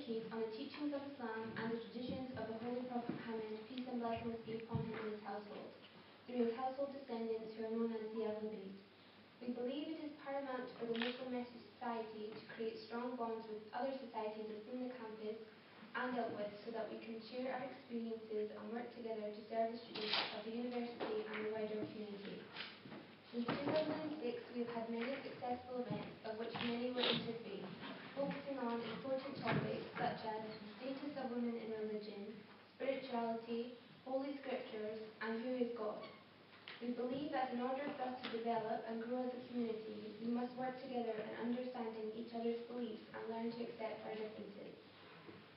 case on the teachings of Islam and the traditions of the Holy Prophet Muhammad, peace and blessings be upon him and his household, through his household descendants who are known as the Ahlul Bayt. We believe it is paramount for the Muslim society to create strong bonds with other societies within the campus and outwith, so that we can share our experiences and work together to serve the students of the university and the wider community. Since 2006, we have had many successful events, of which many were interfaith, focusing on important topics such as the status of women in religion, spirituality, holy scriptures, and who is God. We believe that in order for us to develop and grow as a community, we must work together in understanding each other's beliefs and learn to accept our differences.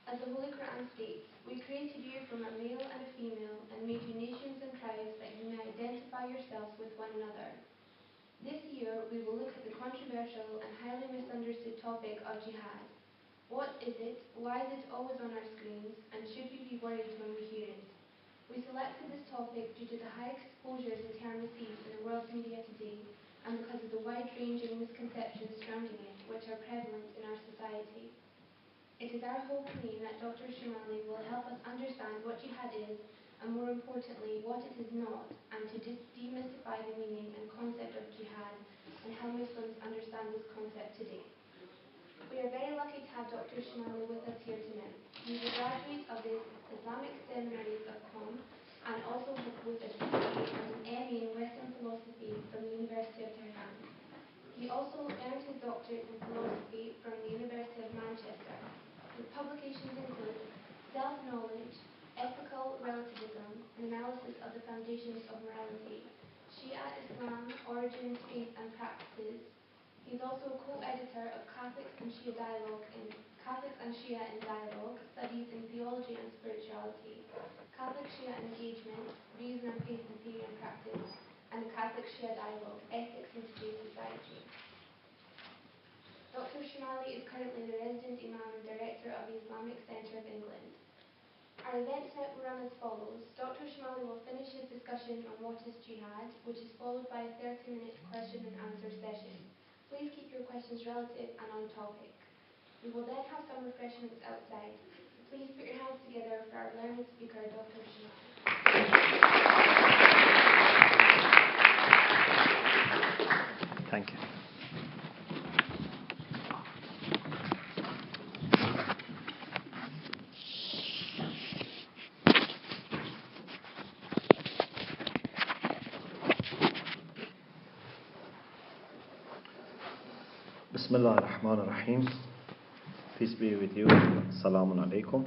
As the Holy Quran states, we created you from a male and a female and made you nations and tribes that you may identify yourselves with one another. This year, we will look at the controversial and highly misunderstood topic of jihad. What is it? Why is it always on our screens? And should we be worried when we hear it? We selected this topic due to the high exposure the term receives in the world's media today, and because of the wide-ranging misconceptions surrounding it, which are prevalent in our society. It is our hope and aim that Dr. Shomali will help us understand what jihad is, and more importantly, what it is not, and to demystify the meaning and concept of jihad, and how Muslims understand this concept today. We are very lucky to have Dr. Shomali with us here tonight. He is a graduate of the Islamic Seminaries of Qom, and also with a BA and an MA in Western philosophy from the University of Tehran. He also earned his doctorate in philosophy from the University of Manchester. His publications include Self-Knowledge, Ethical Relativism, an Analysis of the Foundations of Morality, Shia Islam, Origins, Faith and Practices. He is also a co-editor of Catholics and Shia in Dialogue, Studies in Theology and Spirituality, Catholic Shia Engagement, Reason and Faith in Theory and Practice, and the Catholic Shia Dialogue, Ethics in Today's Society. Dr. Shomali is currently the resident Imam and Director of the Islamic Centre of England. Our event tonight will run as follows. Dr. Shomali will finish his discussion on what is jihad, which is followed by a 30-minute question and answer session. Please keep your questions relative and on topic. We will then have some refreshments outside. Please put your hands together for our learned speaker, Dr. Shomali. Thank you. Bismillah ar-Rahman ar-Rahim. Peace be with you. Assalamu alaikum.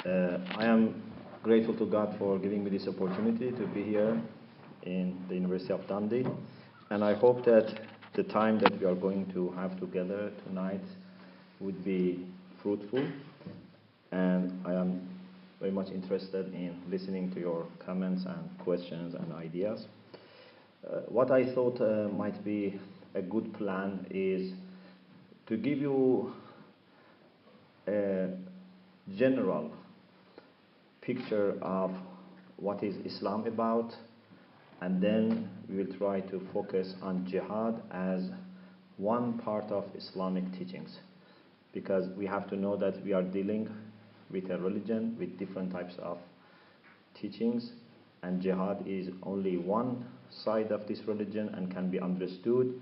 I am grateful to God for giving me this opportunity to be here in the University of Dundee. And I hope that the time that we are going to have together tonight would be fruitful. And I am very much interested in listening to your comments and questions and ideas. What I thought might be a good plan is to give you a general picture of what is Islam about, and then we will try to focus on jihad as one part of Islamic teachings, because we have to know that we are dealing with a religion with different types of teachings, and jihad is only one side of this religion and can be understood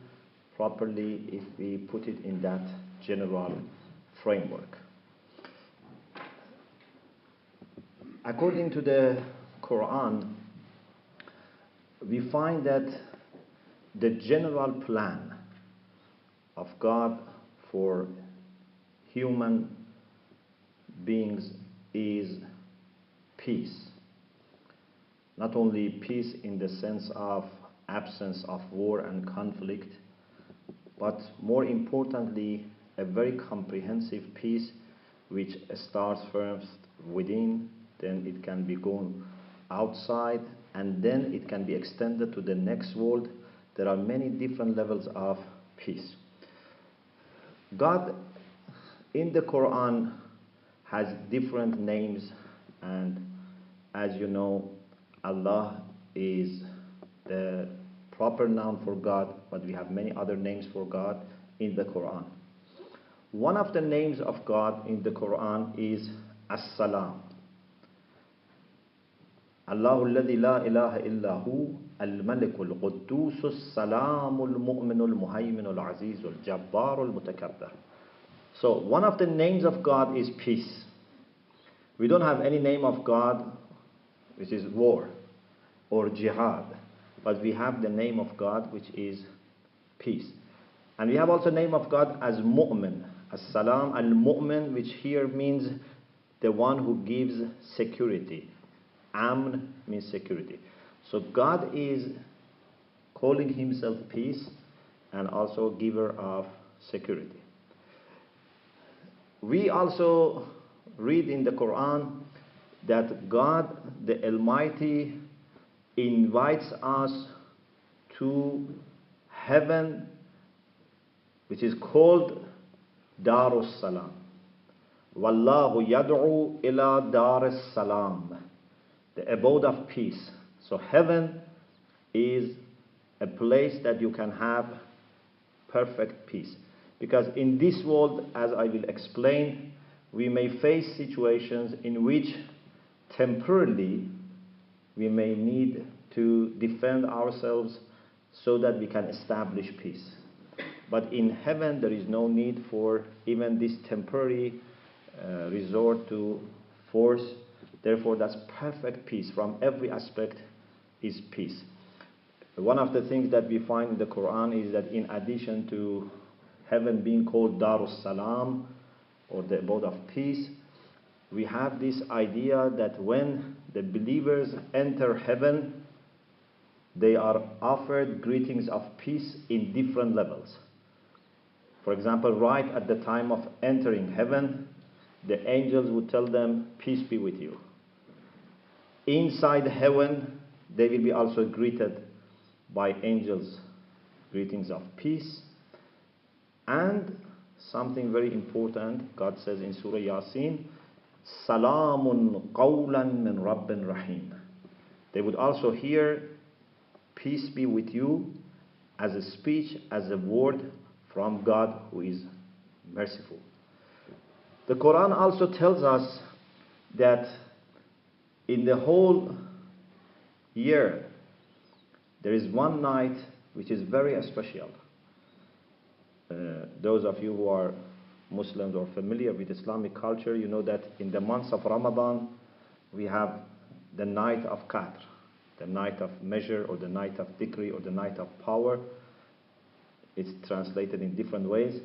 properly if we put it in that general framework. According to the Quran, we find that the general plan of God for human beings is peace. Not only peace in the sense of absence of war and conflict, but more importantly, a very comprehensive peace which starts first within, then it can be gone outside, and then it can be extended to the next world. There are many different levels of peace. God in the Quran has different names, and as you know, Allah is the proper noun for God, but we have many other names for God in the Quran. one of the names of God in the Quran is As-Salam. Allahu alladhi la ilaha illa hu al-malikul quddusus salamul mu'minul muhayminul azizul jabbarul mutakabbir. So one of the names of God is peace. We don't have any name of God which is war or jihad, but we have the name of God which is peace. And we have also name of God as Mu'min, As-Salam al-Mu'min, which here means the one who gives security. Amn means security. So God is calling himself peace and also giver of security. We also read in the Quran that God the Almighty invites us to heaven, which is called Darus Salam. Wallahu yad'u ila Darus Salam, the abode of peace. So heaven is a place that you can have perfect peace. Because in this world, as I will explain, we may face situations in which temporarily we may need to defend ourselves so that we can establish peace. But in heaven, there is no need for even this temporary resort to force. Therefore, that's perfect peace. From every aspect is peace. One of the things that we find in the Quran is that in addition to heaven being called Darus Salam, or the abode of peace, we have this idea that when the believers enter heaven, they are offered greetings of peace in different levels. For example, right at the time of entering heaven, the angels would tell them, peace be with you. Inside heaven, they will be also greeted by angels, greetings of peace. And something very important, God says in Surah Yasin, Salamun qawlan min Rabbin Rahim. They would also hear, peace be with you, as a speech, as a word from God who is merciful. The Quran also tells us that in the whole year, there is one night which is very special. Those of you who are Muslims or familiar with Islamic culture, you know that in the months of Ramadan, we have the night of Qadr, the night of measure, or the night of decree, or the night of power. It's translated in different ways.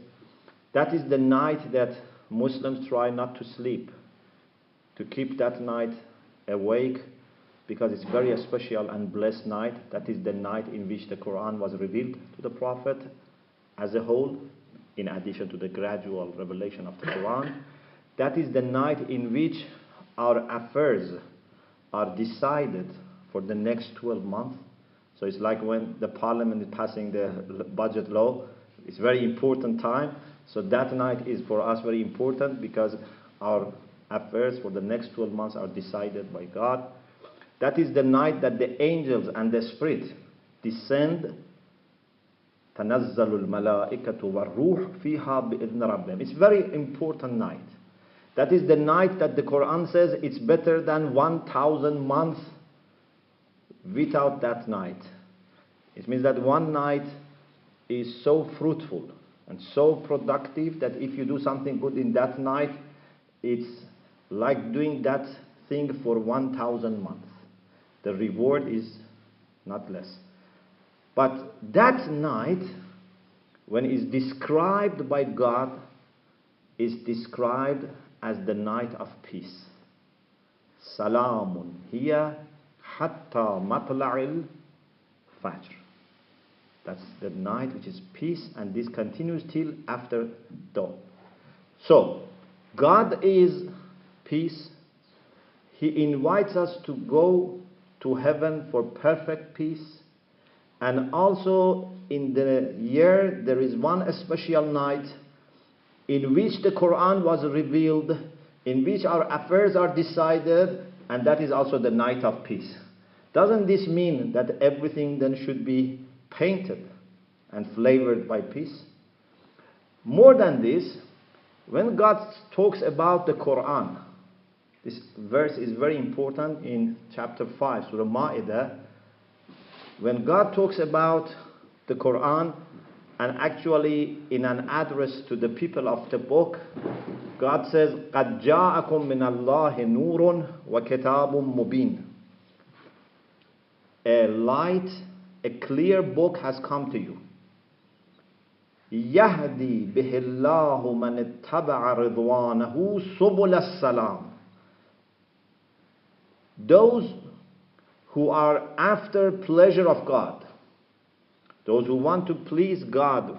That is the night that Muslims try not to sleep, to keep that night awake, because it's very special and blessed night. That is the night in which the Quran was revealed to the Prophet as a whole, in addition to the gradual revelation of the Quran. That is the night in which our affairs are decided for the next 12 months. So it's like when the parliament is passing the budget law. It's very important time. So that night is for us very important because our affairs for the next 12 months are decided by God. That is the night that the angels and the Spirit descend. تَنَزَّلُ الْمَلَائِكَةُ وَالْرُوحُ فِيهَا بِإِذْنِ رَبِّهِمْ. It's a very important night. That is the night that the Quran says it's better than 1,000 months without that night. It means that one night is so fruitful and so productive that if you do something good in that night, it's like doing that thing for 1,000 months. The reward is not less. But that night, when it's described by God, is described as the night of peace. Salamun hiya hatta matla'il fajr. That's the night which is peace, and this continues till after dawn. So, God is peace. He invites us to go to heaven for perfect peace. And also in the year there is one special night in which the Quran was revealed, in which our affairs are decided, and that is also the night of peace. Doesn't this mean that everything then should be painted and flavored by peace? More than this, When God talks about the Quran, this verse is very important in chapter 5, Surah Ma'idah. When God talks about the Quran, and actually in an address to the people of the book, God says, قَدْ جَاءَكُم مِّنَ اللَّهِ نُورٌ وَكِتَابٌ مُبِينٌ. A light, a clear book has come to you. يَهْدِي بِهِ اللَّهُ مَنِ اتَّبَعَ رِضْوَانَهُ سُبُلَ السَّلَامِ. Those who are after pleasure of God, those who want to please God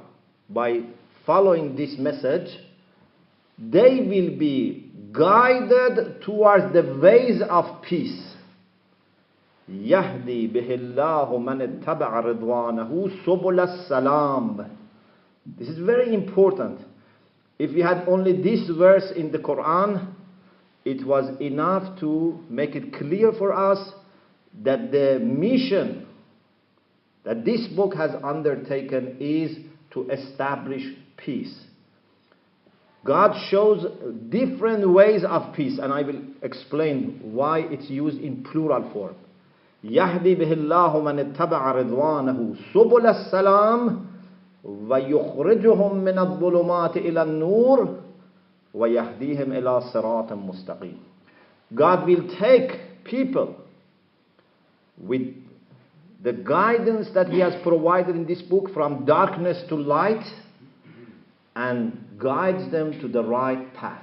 by following this message, they will be guided towards the ways of peace. يَهْدِي بِهِ اللَّهُ مَنِ اتَّبَعَ رِضْوَانَهُ سُبُلَ السَّلَامِ. This is very important. If we had only this verse in the Quran, it was enough to make it clear for us that the mission that this book has undertaken is to establish peace. God shows different ways of peace, and I will explain why it's used in plural form. يَهْدِي بِهِ اللَّهُ مَنِ اتَّبَعَ رِضْوَانَهُ سُبُلَ السَّلَامِ وَيُخْرِجُهُم مِّنَ الظُّلُمَاتِ إِلَى النُّورِ وَيَهْدِيهِمْ إِلَى صِرَاطٍ مُسْتَقِيمٍ. God will take people with the guidance that He has provided in this book from darkness to light and guides them to the right path.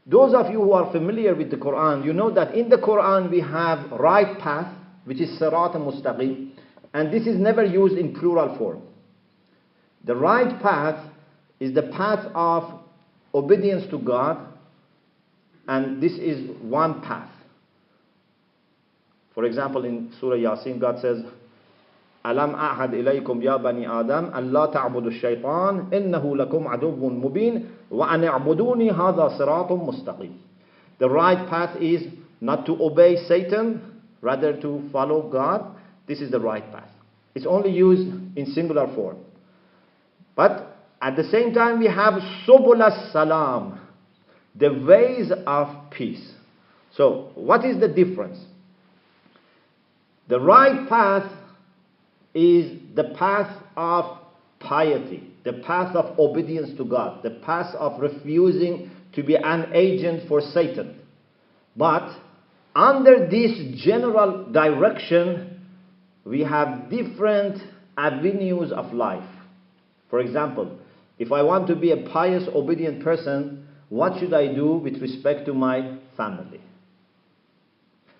Those of you who are familiar with the Quran, you know that in the Quran we have right path, which is Sirat al-Mustaqim, and this is never used in plural form. The right path is the path of obedience to God, and this is one path. For example, in Surah Yasin, God says, أَلَمْ أَعْهَدْ إِلَيْكُمْ يَا بَنِي آدَمَ أَلَّا تَعْبُدُوا الشَّيْطَانَ إِنَّهُ لَكُمْ عَدُوٌّ مُبِينٌ وَأَنِ اعْبُدُونِي هَذَا صِرَاطٌ مُسْتَقِيمٌ. The right path is not to obey Satan, rather to follow God. This is the right path. It's only used in singular form. But at the same time, we have Subul as-Salam, the ways of peace. So, what is the difference? The right path is the path of piety, the path of obedience to God, the path of refusing to be an agent for Satan. But under this general direction, we have different avenues of life. For example, if I want to be a pious, obedient person, what should I do with respect to my family?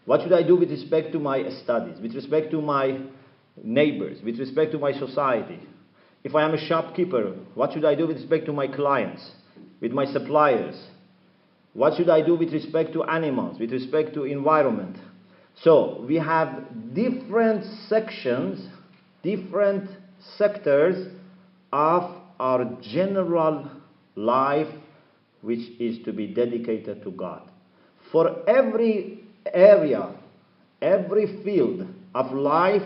What should I do with respect to my studies, with respect to my neighbors, with respect to my society? If I am a shopkeeper, what should I do with respect to my clients, with my suppliers? What should I do with respect to animals, with respect to environment? So we have different sections, different sectors of our general life, which is to be dedicated to God. For every area, every field of life,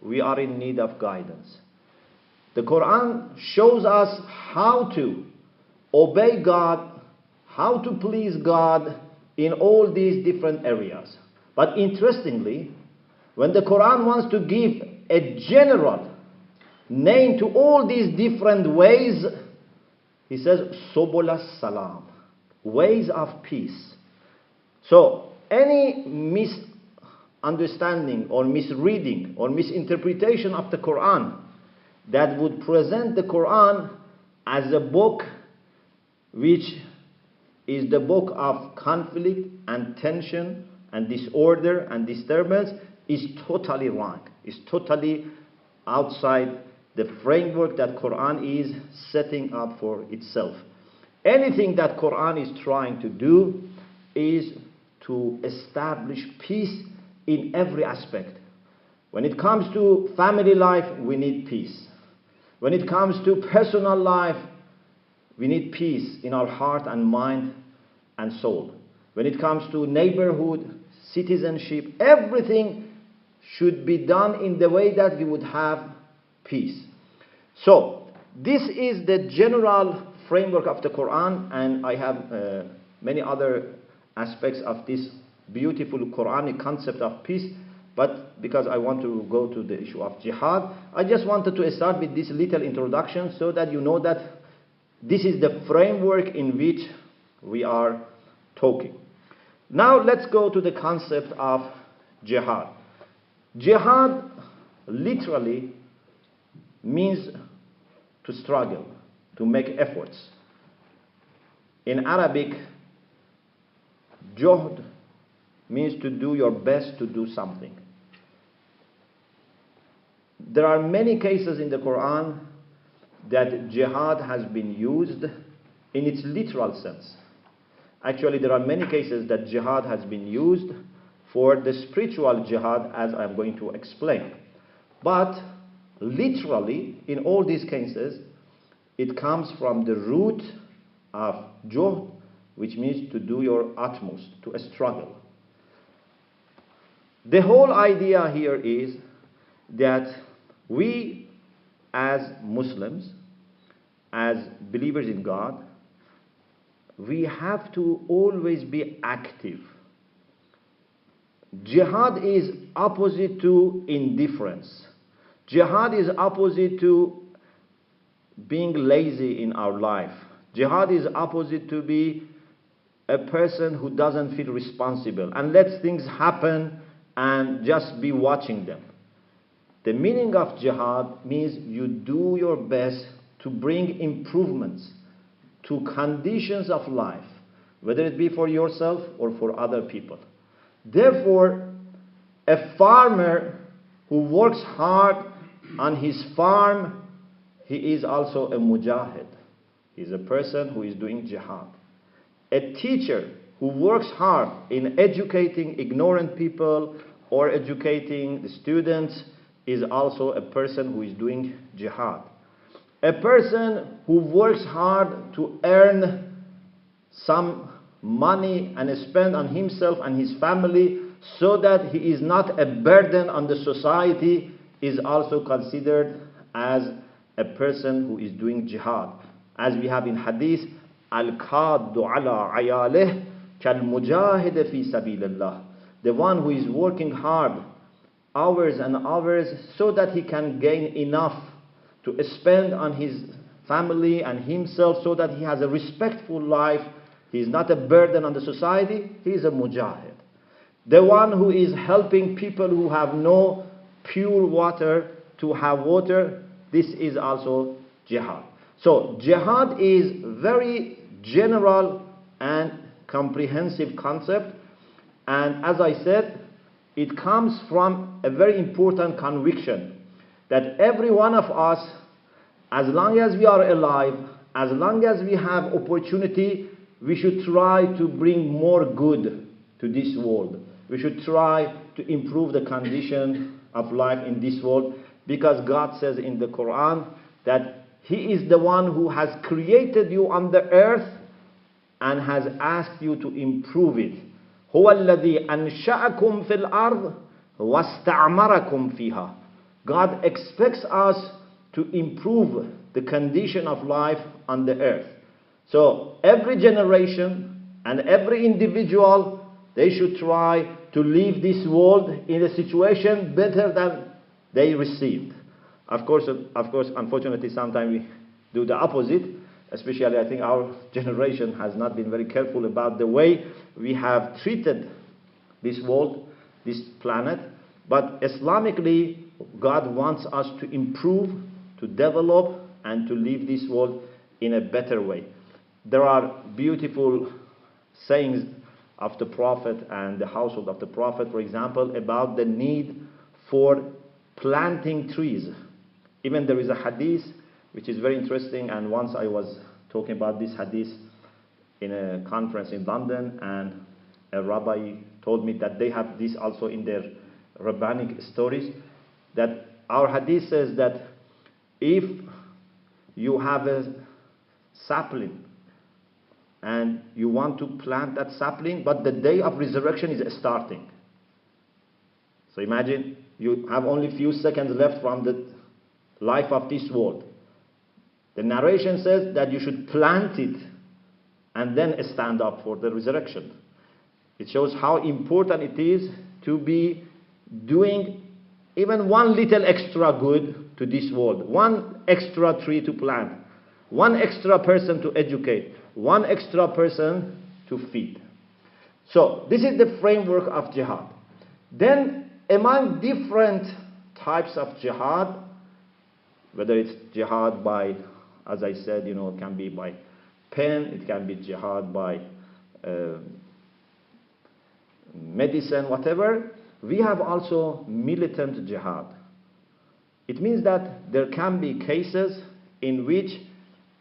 we are in need of guidance. The Quran shows us how to obey God, how to please God in all these different areas. But interestingly, when the Quran wants to give a general name to all these different ways, he says, Subul as-Salam, ways of peace. So, any misunderstanding or misreading or misinterpretation of the Quran that would present the Quran as a book which is the book of conflict and tension and disorder and disturbance is totally wrong. It's totally outside the framework that Quran is setting up for itself. Anything that Quran is trying to do is to establish peace in every aspect. When it comes to family life, we need peace. When it comes to personal life, we need peace in our heart and mind and soul. When it comes to neighborhood, citizenship, everything should be done in the way that we would have peace. So, this is the general framework of the Quran, and I have many other aspects of this beautiful Quranic concept of peace, but because I want to go to the issue of jihad, I just wanted to start with this little introduction so that you know that this is the framework in which we are talking. Now let's go to the concept of jihad. Jihad literally means to struggle, to make efforts. In Arabic, juhd means to do your best to do something. There are many cases in the Quran that jihad has been used in its literal sense. Actually, there are many cases that jihad has been used for the spiritual jihad, as I'm going to explain. But literally, in all these cases, it comes from the root of juhd, which means to do your utmost, to struggle. The whole idea here is that we as Muslims, as believers in God, we have to always be active. Jihad is opposite to indifference. Jihad is opposite to being lazy in our life. Jihad is opposite to be a person who doesn't feel responsible and lets things happen and just be watching them. The meaning of jihad means you do your best to bring improvements to conditions of life, whether it be for yourself or for other people. Therefore, a farmer who works hard on his farm, he is also a mujahid. He is a person who is doing jihad. A teacher who works hard in educating ignorant people or educating the students is also a person who is doing jihad. A person who works hard to earn some money and spend on himself and his family so that he is not a burden on the society is also considered as a person who is doing jihad. As we have in hadith, al-qaddu ala ayalih kal-mujahid fi sabilillah. The one who is working hard, hours and hours, so that he can gain enough to spend on his family and himself, so that he has a respectful life. He is not a burden on the society. He is a mujahid. The one who is helping people who have no pure water to have water, this is also jihad. So jihad is very general and comprehensive concept, and as I said, it comes from a very important conviction that every one of us, as long as we are alive, as long as we have opportunity, we should try to bring more good to this world. We should try to improve the condition of life in this world, because God says in the Quran that He is the one who has created you on the earth and has asked you to improve it. هو الذي أنشأكم في الأرض واستعمركم فيها. God expects us to improve the condition of life on the earth. So every generation and every individual, they should try to leave this world in a situation better than they received. Of course, unfortunately, sometimes we do the opposite. Especially, I think our generation has not been very careful about the way we have treated this world, this planet. But Islamically, God wants us to improve, to develop, and to live this world in a better way. There are beautiful sayings of the Prophet and the household of the Prophet, for example, about the need for planting trees. Even there is a hadith which is very interesting, and once I was talking about this hadith in a conference in London, and a rabbi told me that they have this also in their rabbinic stories, that our hadith says that if you have a sapling and you want to plant that sapling, but the day of resurrection is starting. So imagine you have only few seconds left from the life of this world. The narration says that you should plant it and then stand up for the resurrection. It shows how important it is to be doing even one little extra good to this world, one extra tree to plant, one extra person to educate, one extra person to feed. So this is the framework of jihad. Then among different types of jihad, whether it's jihad by, as I said, it can be by pen, it can be jihad by medicine, whatever, we have also militant jihad. It means that there can be cases in which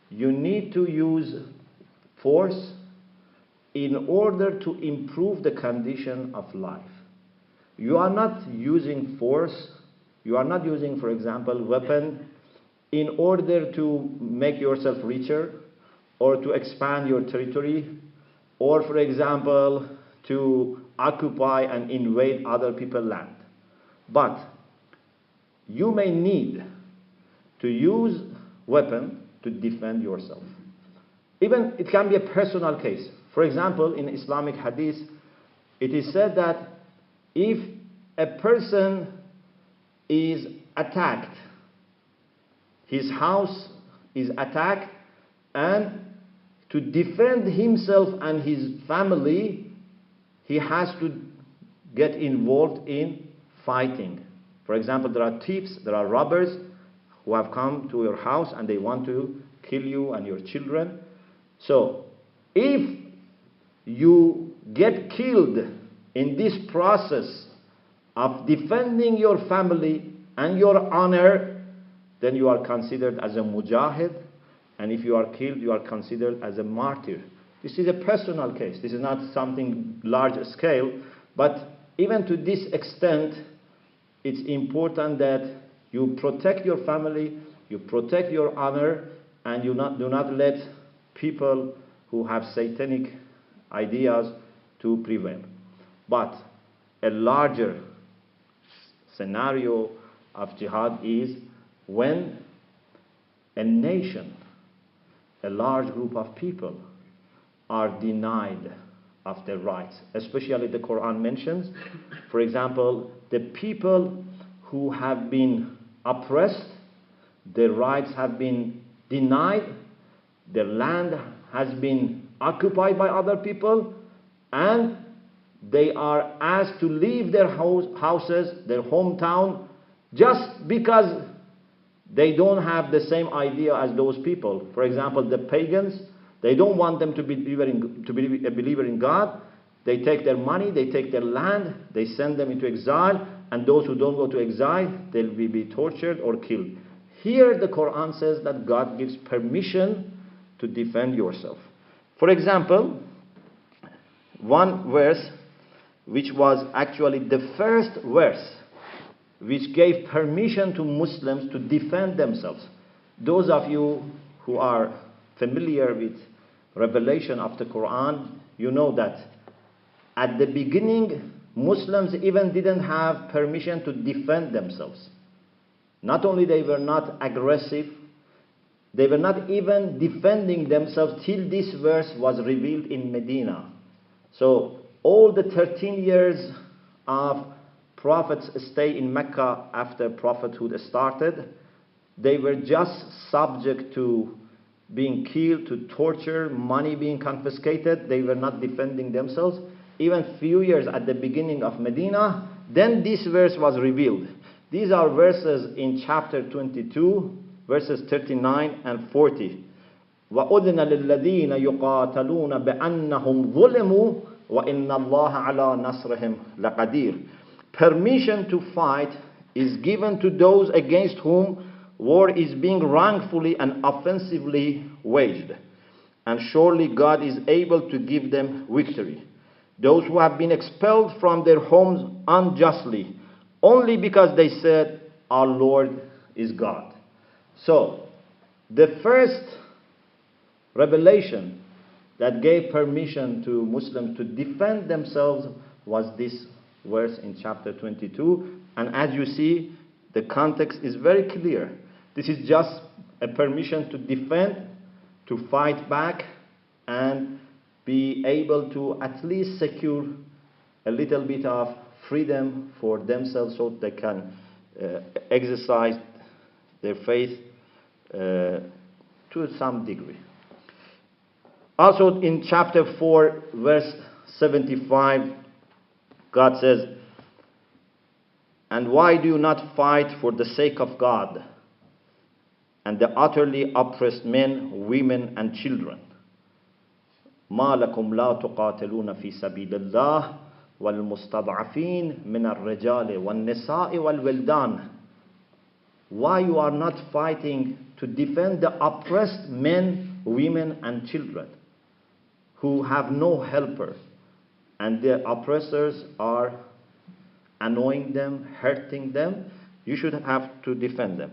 you need to use force in order to improve the condition of life. You are not using force, you are not using, for example, weapon in order to make yourself richer or to expand your territory or, for example, to occupy and invade other people's land. But you may need to use weapon to defend yourself. Even it can be a personal case. For example, in Islamic hadith, it is said that if a person is attacked, his house is attacked, and to defend himself and his family, he has to get involved in fighting. For example, there are thieves, there are robbers who have come to your house and they want to kill you and your children. So, if you get killed in this process of defending your family and your honor, then you are considered as a mujahid, and if you are killed, you are considered as a martyr. This is a personal case. This is not something large scale, but even to this extent, it's important that you protect your family, you protect your honor, and you do not let people who have satanic ideas to prevail. But a larger scenario of jihad is when a nation, a large group of people are denied of their rights. Especially the Quran mentions, for example, the people who have been oppressed, their rights have been denied, their land has been occupied by other people, and they are asked to leave their houses, their hometown, just because they don't have the same idea as those people. For example, the pagans, they don't want them to be a believer in God. They take their money, they take their land, they send them into exile, and those who don't go to exile, they'll be tortured or killed. Here the Quran says that God gives permission to defend yourself. For example, one verse which was actually the first verse which gave permission to Muslims to defend themselves. Those of you who are familiar with revelation of the Quran, you know that at the beginning, Muslims even didn't have permission to defend themselves. Not only they were not aggressive, they were not even defending themselves till this verse was revealed in Medina. So all the 13 years of Prophet's stay in Mecca after prophethood started, they were just subject to being killed, to torture, money being confiscated. They were not defending themselves. Even few years at the beginning of Medina, then this verse was revealed. These are verses in chapter 22, verses 39 and 40. وَأُذِنَ لِلَّذِينَ يُقَاتَلُونَ بِأَنَّهُمْ ظُلِمُوا وَإِنَّ اللَّهَ عَلَى نَصْرِهِمْ لَقَدِيرٌ. Permission to fight is given to those against whom war is being wrongfully and offensively waged. And surely God is able to give them victory. Those who have been expelled from their homes unjustly, only because they said, our Lord is God. So, the first revelation that gave permission to Muslims to defend themselves was this verse in chapter 22. And as you see, the context is very clear. This is just a permission to defend, to fight back, and be able to at least secure a little bit of freedom for themselves so they can exercise their faith to some degree. Also in chapter 4, verse 75, God says, "And why do you not fight for the sake of God and the utterly oppressed men, women, and children? ما لكم لا تقاتلون في سبيل الله والمستضعفين من الرجال والنساء والولدان." Why you are not fighting to defend the oppressed men, women, and children who have no helper, and the oppressors are annoying them, hurting them? You should have to defend them.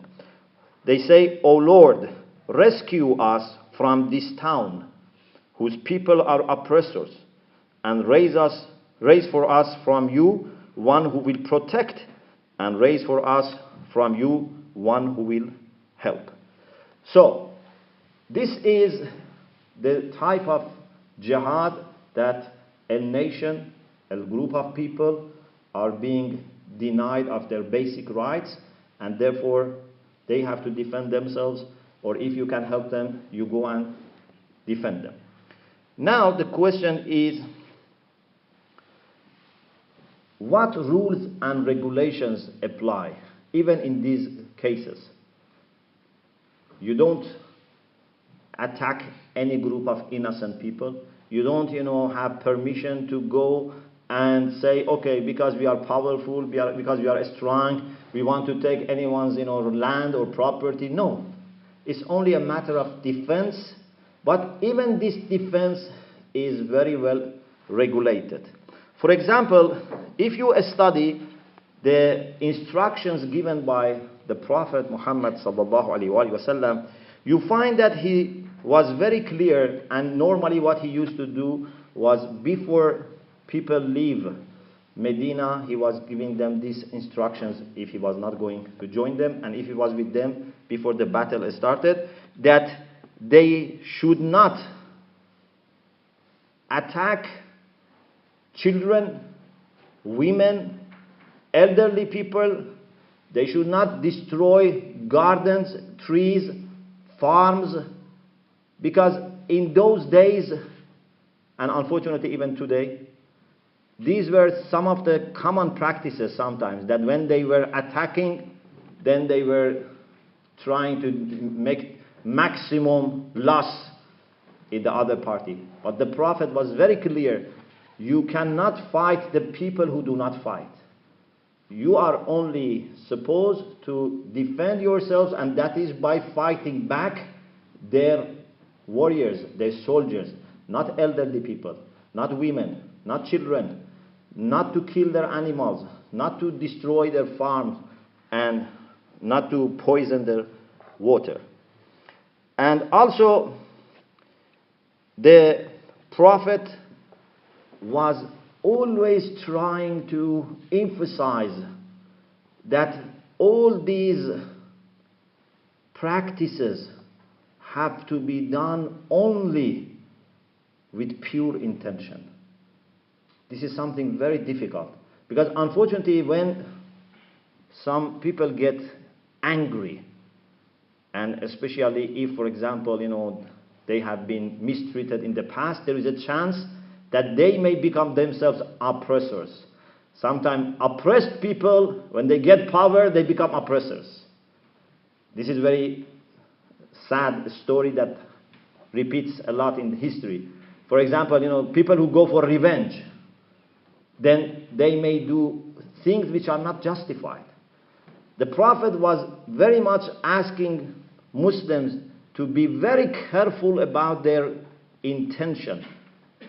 They say, "O Lord, rescue us from this town whose people are oppressors, and raise for us from you one who will protect, and raise for us from you one who will help." So, this is the type of jihad that a nation, a group of people are being denied of their basic rights, and therefore they have to defend themselves, or if you can help them, you go and defend them. Now the question is, what rules and regulations apply even in these cases? You don't attack any group of innocent people. You don't, have permission to go and say, okay, because we are powerful, because we are strong, we want to take anyone's, land or property. No. It's only a matter of defense. But even this defense is very well regulated. For example, if you study the instructions given by the Prophet Muhammad sallallahu alaihi wasallam, you find that he was very clear, and normally what he used to do was before people leave Medina, he was giving them these instructions if he was not going to join them, and if he was with them before the battle started, that they should not attack children, women, elderly people. They should not destroy gardens, trees, farms, because in those days, and unfortunately even today, these were some of the common practices sometimes, that when they were attacking, then they were trying to make maximum loss in the other party. But the Prophet was very clear, you cannot fight the people who do not fight. You are only supposed to defend yourselves, and that is by fighting back their warriors, their soldiers, not elderly people, not women, not children, not to kill their animals, not to destroy their farms, and not to poison their water. And also, the Prophet was always trying to emphasize that all these practices have to be done only with pure intention. This is something very difficult, because unfortunately when some people get angry, and especially if, for example, they have been mistreated in the past, there is a chance that they may become themselves oppressors. Sometimes oppressed people, when they get power, they become oppressors. This is very sad story that repeats a lot in history. For example, people who go for revenge, then they may do things which are not justified. The Prophet was very much asking Muslims to be very careful about their intention.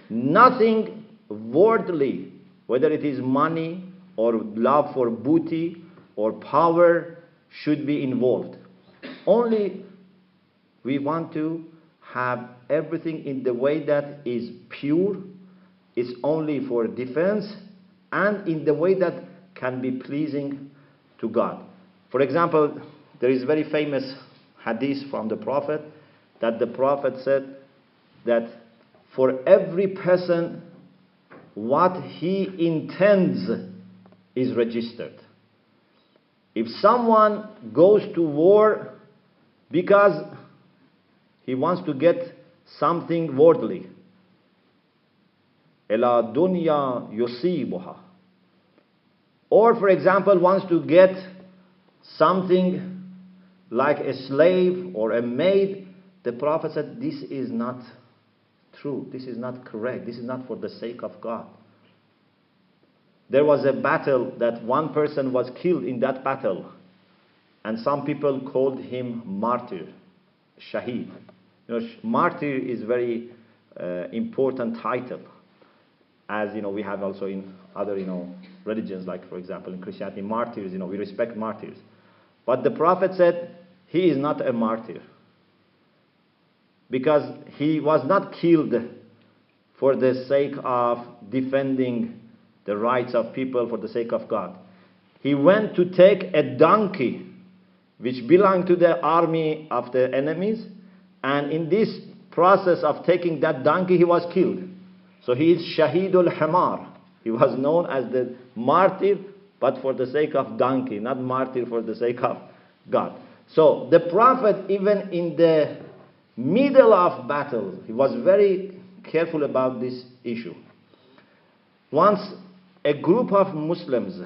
Nothing worldly, whether it is money or love for booty or power, should be involved. Only we want to have everything in the way that is pure, is only for defense, and in the way that can be pleasing to God. For example, there is a very famous hadith from the Prophet that the Prophet said that for every person, what he intends is registered. If someone goes to war because he wants to get something worldly, ila dunya yusibuha, or for example wants to get something like a slave or a maid, the Prophet said this is not true, this is not correct, this is not for the sake of God. There was a battle that one person was killed in that battle, and some people called him martyr, shaheed. You know, martyr is very important title, as you know we have also in other religions, like for example in Christianity, martyrs. We respect martyrs, but the Prophet said he is not a martyr because he was not killed for the sake of defending the rights of people for the sake of God. He went to take a donkey which belonged to the army of the enemies, and in this process of taking that donkey he was killed. So he is Shahidul Hamar. He was known as the martyr, but for the sake of donkey, not martyr for the sake of God. So the Prophet, even in the middle of battle, he was very careful about this issue. Once a group of Muslims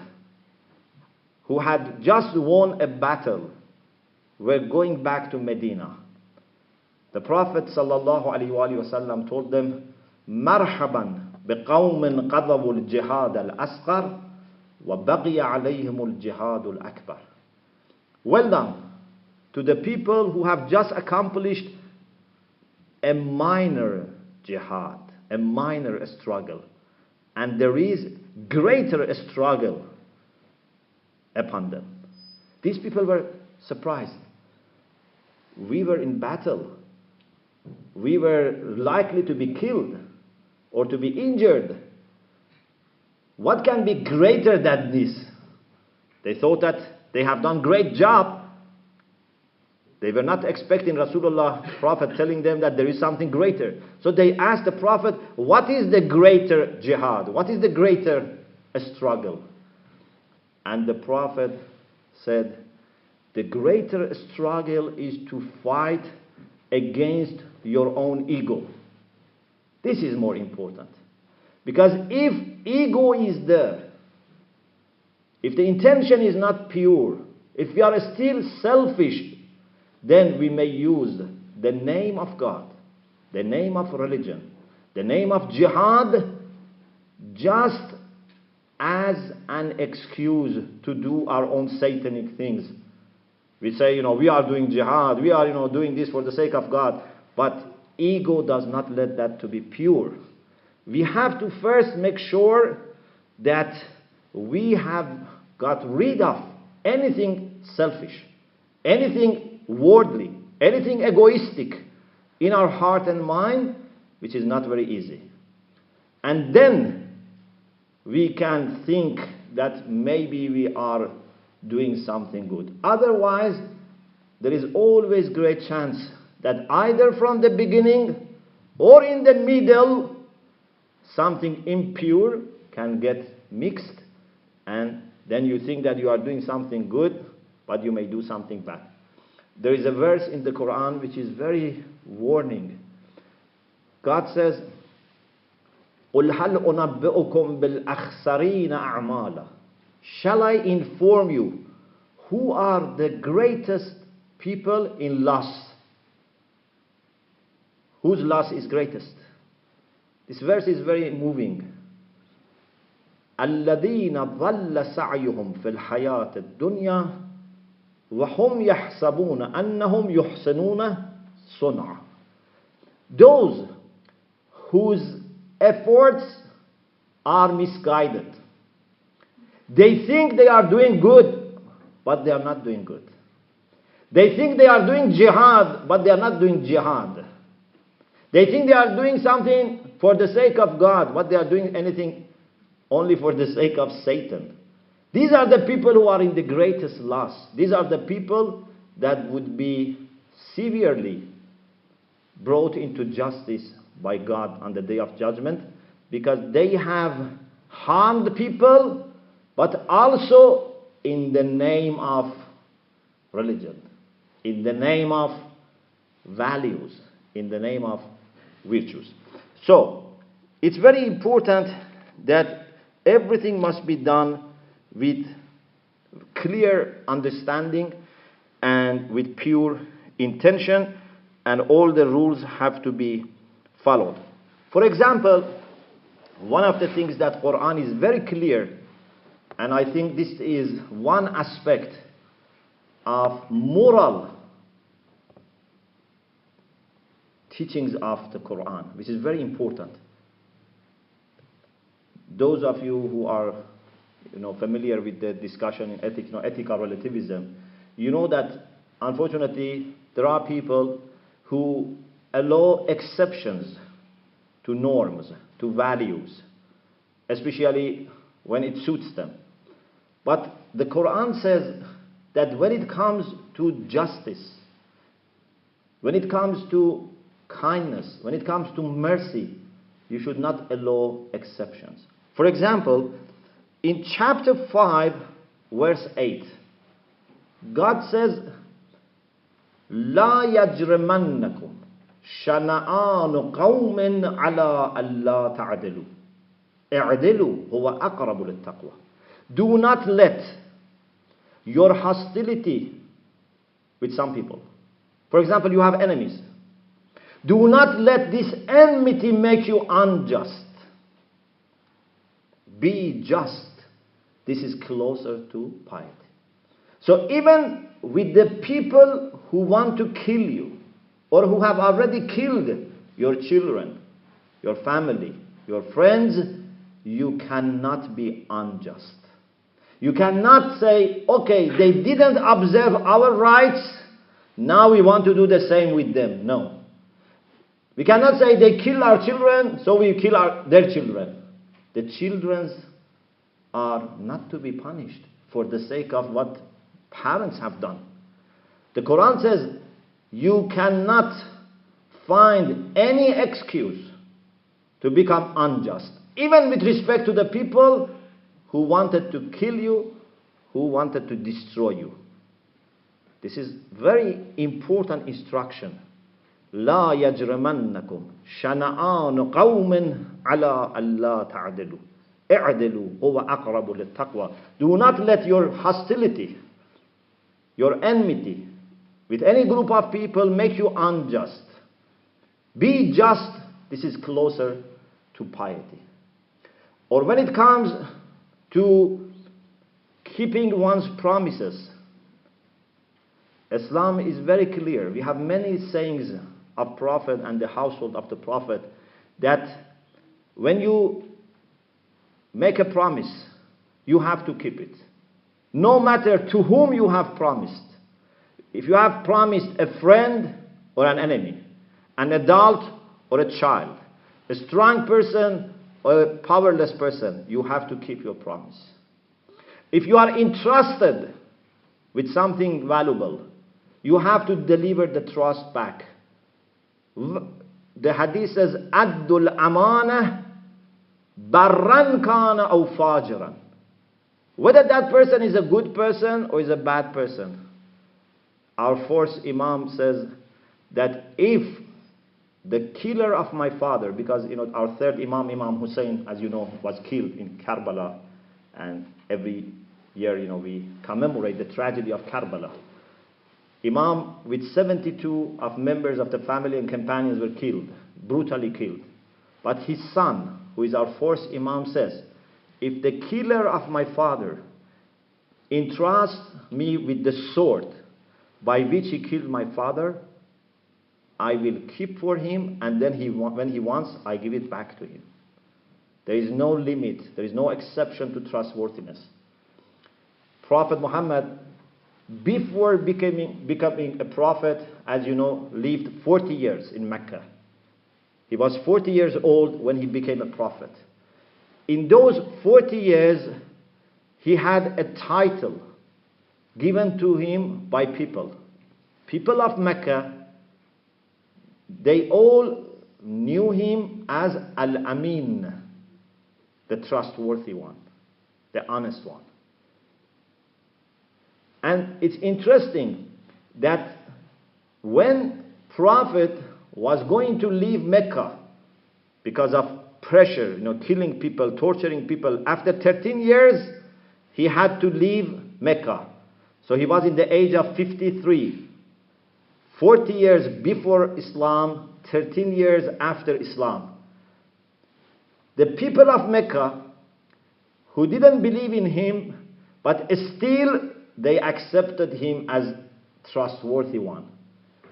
who had just won a battle were going back to Medina. The Prophet ﷺ told them, "Marhaban biqawmin qadabu al-jihad al-asghar wa baqiya alayhim al-jihad al-akbar." Well done to the people who have just accomplished a minor jihad, a minor struggle, and there is greater struggle upon them. These people were surprised. We were in battle. We were likely to be killed or to be injured. What can be greater than this? They thought that they have done great job. They were not expecting Rasulullah, Prophet, telling them that there is something greater. So they asked the Prophet, what is the greater jihad? What is the greater struggle? And the Prophet said, the greater struggle is to fight against your own ego. This is more important. Because if ego is there, if the intention is not pure, if we are still selfish, then we may use the name of God, the name of religion, the name of jihad, just as an excuse to do our own satanic things. We say, we are doing jihad, we are, doing this for the sake of God, but ego does not let that to be pure. We have to first make sure that we have got rid of anything selfish, anything worldly, anything egoistic in our heart and mind, which is not very easy. And then we can think that maybe we are doing something good. Otherwise, there is always great chance that either from the beginning or in the middle, something impure can get mixed, and then you think that you are doing something good, but you may do something bad. There is a verse in the Quran which is very warning. God says, قُلْ هَلْ أُنَبِّئُكُمْ بِالْأَخْسَرِينَ أَعْمَالًا. Shall I inform you who are the greatest people in loss? Whose loss is greatest? This verse is very moving. الَّذِينَ ضَلَّ سَعْيُهُمْ فِي الْحَيَاةِ الدُّنْيَا وَهُمْ يَحْسَبُونَ أَنَّهُمْ يُحْسِنُونَ صُنْعًا. Those whose efforts are misguided. They think they are doing good, but they are not doing good. They think they are doing jihad, but they are not doing jihad. They think they are doing something for the sake of God, but they are doing anything only for the sake of Satan. These are the people who are in the greatest loss. These are the people that would be severely brought into justice by God on the day of judgment, because they have harmed people, but also in the name of religion, in the name of values, in the name of virtues. So it's very important that everything must be done with clear understanding and with pure intention, and all the rules have to be followed. For example, one of the things that Quran is very clear, and I think this is one aspect of moral teachings of the Quran, which is very important. Those of you who are familiar with the discussion in ethics, ethical relativism, you know that unfortunately there are people who allow exceptions to norms, to values, especially when it suits them. But the Quran says that when it comes to justice, when it comes to kindness, when it comes to mercy, you should not allow exceptions. For example, in chapter 5, verse 8, God says, لا يجرمنكم شنآن قوم على ألا تعدلوا اعدلوا هو أقرب للتقوى. Do not let your hostility with some people, for example, you have enemies, do not let this enmity make you unjust. Be just. This is closer to piety. So even with the people who want to kill you, or who have already killed your children, your family, your friends, you cannot be unjust. You cannot say, okay, they didn't observe our rights, now we want to do the same with them. No. We cannot say they kill our children, so we kill their children. The children are not to be punished for the sake of what parents have done. The Quran says you cannot find any excuse to become unjust, even with respect to the people who wanted to kill you, who wanted to destroy you. This is very important instruction. لا يجرمنكم شنآن قوم على ألا تعدلوا اعدلوا هو أقرب للتقوى. Do not let your hostility, your enmity with any group of people make you unjust. Be just. This is closer to piety. Or when it comes to keeping one's promises, Islam is very clear. We have many sayings of Prophet and the household of the Prophet that when you make a promise, you have to keep it. No matter to whom you have promised. If you have promised a friend or an enemy, an adult or a child, a strong person or a powerless person, you have to keep your promise. If you are entrusted with something valuable, you have to deliver the trust back. The hadith says, Addul amana barran kana aw fajiran. Whether that person is a good person or is a bad person. Our fourth Imam says that if the killer of my father, because our third Imam, Imam Hussein, as you know, was killed in Karbala, and every year we commemorate the tragedy of Karbala. Imam with 72 of members of the family and companions were killed, brutally killed. But his son, who is our fourth Imam, says, if the killer of my father entrusts me with the sword by which he killed my father, I will keep for him, and then when he wants, I give it back to him. There is no limit, there is no exception to trustworthiness. Prophet Muhammad, before becoming a prophet, as you know, lived 40 years in Mecca. He was 40 years old when he became a prophet. In those 40 years, he had a title given to him by people people of Mecca, they all knew him as Al-Amin, the trustworthy one, the honest one. And it's interesting that when Prophet was going to leave Mecca because of pressure, killing people, torturing people, after 13 years, he had to leave Mecca. So he was in the age of 53. 40 years before Islam, 13 years after Islam. The people of Mecca who didn't believe in him, but still they accepted him as trustworthy one.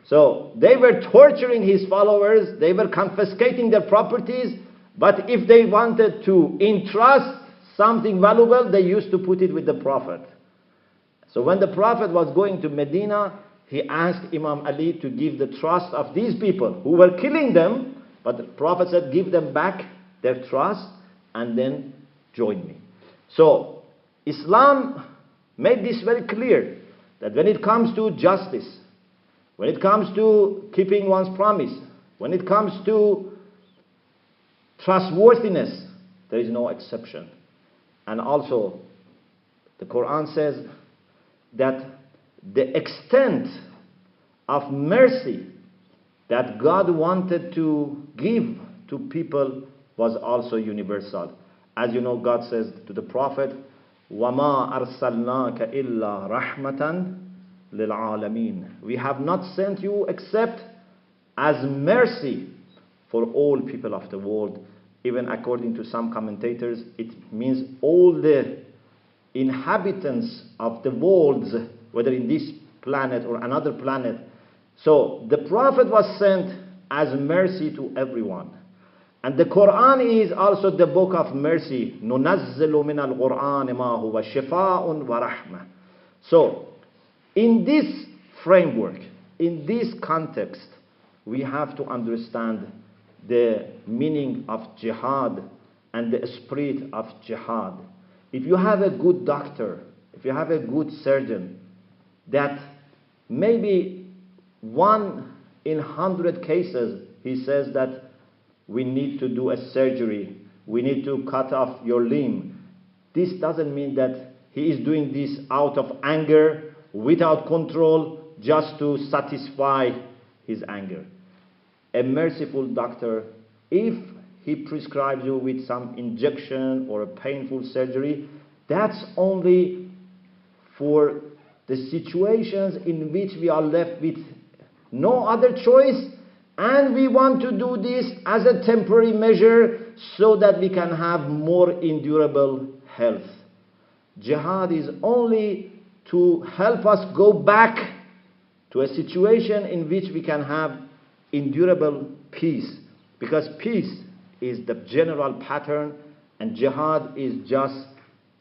So they were torturing his followers, they were confiscating their properties, but if they wanted to entrust something valuable, they used to put it with the Prophet. So when the Prophet was going to Medina, he asked Imam Ali to give the trust of these people who were killing them, but the Prophet said, give them back their trust and then join me. So Islam made this very clear, that when it comes to justice, when it comes to keeping one's promise, when it comes to trustworthiness, there is no exception. And also, the Quran says that the extent of mercy that God wanted to give to people was also universal. As you know, God says to the Prophet, وَمَا أَرْسَلْنَاكَ إِلَّا رَحْمَةً لِلْعَالَمِينَ. We have not sent you except as mercy for all people of the world. Even according to some commentators, it means all the inhabitants of the world, whether in this planet or another planet. So the Prophet was sent as mercy to everyone. And the Quran is also the book of mercy. نُنَزِّلُ مِنَ الْقُرْآنِ مَا هُوَ شِفَاءٌ وَرَحْمَةٌ. So, in this framework, in this context, we have to understand the meaning of jihad and the spirit of jihad. If you have a good doctor, if you have a good surgeon, that maybe 1 in 100 cases, he says that we need to do a surgery, we need to cut off your limb. This doesn't mean that he is doing this out of anger, without control, just to satisfy his anger. A merciful doctor, if he prescribes you with some injection or a painful surgery, that's only for the situations in which we are left with no other choice, and we want to do this as a temporary measure so that we can have more endurable health. Jihad is only to help us go back to a situation in which we can have endurable peace, because peace is the general pattern and jihad is just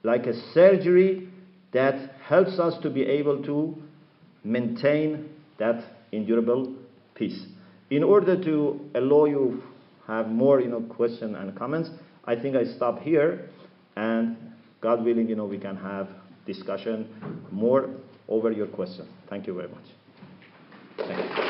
like a surgery that helps us to be able to maintain that endurable peace. In order to allow you have more questions and comments, I think I stop here, and God willing, we can have discussion more over your questions. Thank you very much. Thank you.